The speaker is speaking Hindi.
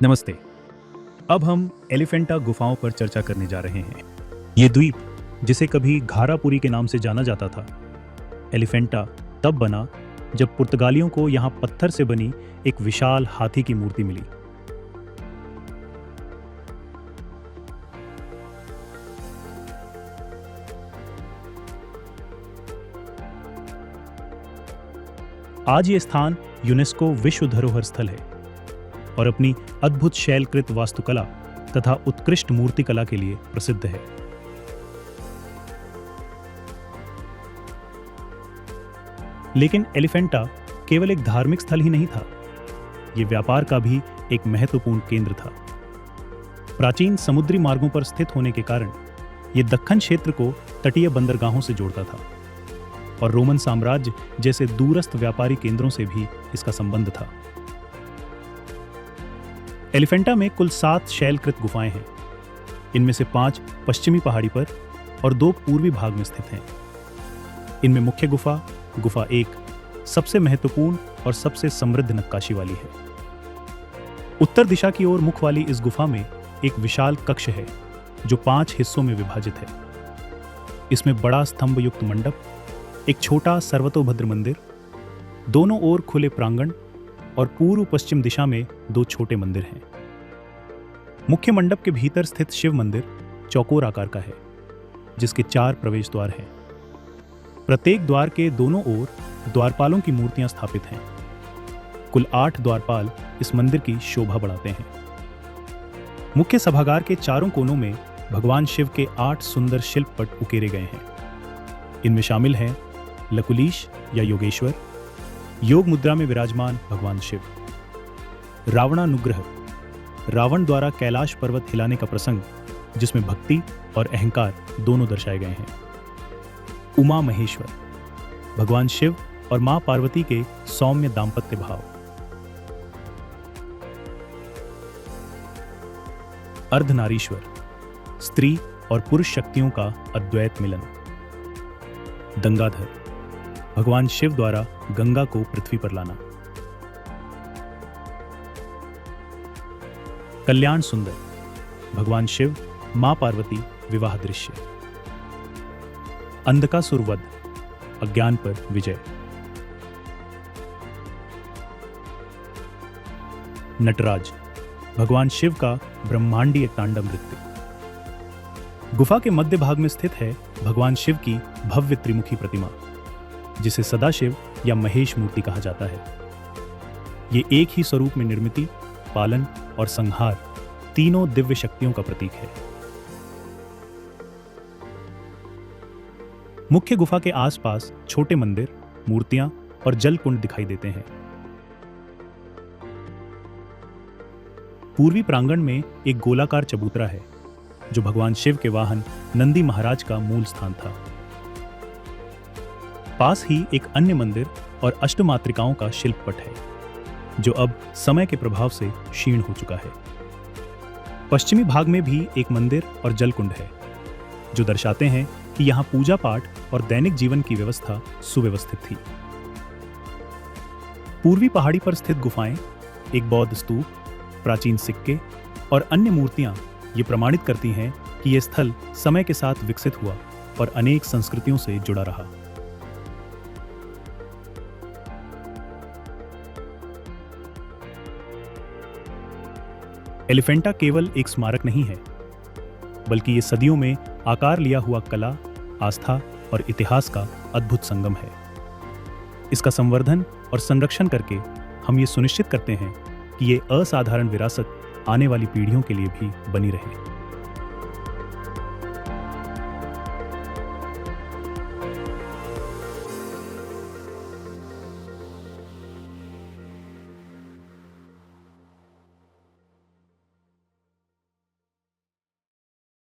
नमस्ते। अब हम एलिफेंटा गुफाओं पर चर्चा करने जा रहे हैं। ये द्वीप, जिसे कभी घारापुरी के नाम से जाना जाता था, एलिफेंटा तब बना जब पुर्तगालियों को यहाँ पत्थर से बनी एक विशाल हाथी की मूर्ति मिली। आज ये स्थान यूनेस्को विश्व धरोहर स्थल है और अपनी अद्भुत शैलकृत वास्तुकला तथा उत्कृष्ट मूर्तिकला के लिए प्रसिद्ध है। लेकिन एलिफेंटा केवल एक धार्मिक स्थल ही नहीं था, ये व्यापार का भी एक महत्वपूर्ण केंद्र था। प्राचीन समुद्री मार्गों पर स्थित होने के कारण ये दक्कन क्षेत्र को तटीय बंदरगाहों से जोड़ता था और रोमन साम्राज्य जैसे दूरस्थ व्यापारी केंद्रों से भी इसका संबंध था। एलिफेंटा में कुल 7 शैलकृत गुफाएं हैं। इनमें से 5 पश्चिमी पहाड़ी पर और 2 पूर्वी भाग में स्थित हैं। इनमें मुख्य गुफा 1 सबसे महत्वपूर्ण और सबसे समृद्ध नक्काशी वाली है। उत्तर दिशा की ओर मुख वाली इस गुफा में एक विशाल कक्ष है जो 5 हिस्सों में विभाजित है। इसमें बड़ा स्तंभ युक्त मंडप, एक छोटा सर्वतोभद्र मंदिर, दोनों ओर खुले प्रांगण और पूर्व पश्चिम दिशा में 2 छोटे मंदिर हैं। मुख्य मंडप के भीतर स्थित शिव मंदिर चौकोर आकार का है, जिसके 4 प्रवेश द्वार हैं। प्रत्येक द्वार के दोनों ओर द्वारपालों की मूर्तियां स्थापित हैं। कुल 8 द्वारपाल इस मंदिर की शोभा बढ़ाते हैं। मुख्य सभागार के चारों कोनों में भगवान शिव के 8 सुंदर शिल्प पट उकेरे गए हैं। इनमें शामिल हैं लकुलीश या योगेश्वर, योग मुद्रा में विराजमान भगवान शिव, रावणानुग्रह, रावण द्वारा कैलाश पर्वत हिलाने का प्रसंग जिसमें भक्ति और अहंकार दोनों दर्शाए गए हैं, उमा महेश्वर, भगवान शिव और मां पार्वती के सौम्य दाम्पत्य भाव, अर्धनारीश्वर, स्त्री और पुरुष शक्तियों का अद्वैत मिलन, गंगाधर, भगवान शिव द्वारा गंगा को पृथ्वी पर लाना, कल्याण सुंदर, भगवान शिव मां पार्वती विवाह दृश्य, अंधकासुर वध, अज्ञान पर विजय, नटराज, भगवान शिव का ब्रह्मांडीय तांडव नृत्य। गुफा के मध्य भाग में स्थित है भगवान शिव की भव्य त्रिमुखी प्रतिमा, जिसे सदाशिव या महेश मूर्ति कहा जाता है। ये एक ही स्वरूप में निर्मिति, पालन और संहार तीनों दिव्य शक्तियों का प्रतीक है। मुख्य गुफा के आसपास छोटे मंदिर, मूर्तियां और जल कुंड दिखाई देते हैं। पूर्वी प्रांगण में एक गोलाकार चबूतरा है जो भगवान शिव के वाहन नंदी महाराज का मूल स्थान था। पास ही एक अन्य मंदिर और अष्टमातृकाओं का शिल्प पट है जो अब समय के प्रभाव से क्षीण हो चुका है। पश्चिमी भाग में भी एक मंदिर और जलकुंड है जो दर्शाते हैं कि यहाँ पूजा पाठ और दैनिक जीवन की व्यवस्था सुव्यवस्थित थी। पूर्वी पहाड़ी पर स्थित गुफाएं, एक बौद्ध स्तूप, प्राचीन सिक्के और अन्य मूर्तियां ये प्रमाणित करती हैं कि यह स्थल समय के साथ विकसित हुआ और अनेक संस्कृतियों से जुड़ा रहा। एलिफेंटा केवल एक स्मारक नहीं है, बल्कि ये सदियों में आकार लिया हुआ कला, आस्था और इतिहास का अद्भुत संगम है। इसका संवर्धन और संरक्षण करके हम ये सुनिश्चित करते हैं कि ये असाधारण विरासत आने वाली पीढ़ियों के लिए भी बनी रहे।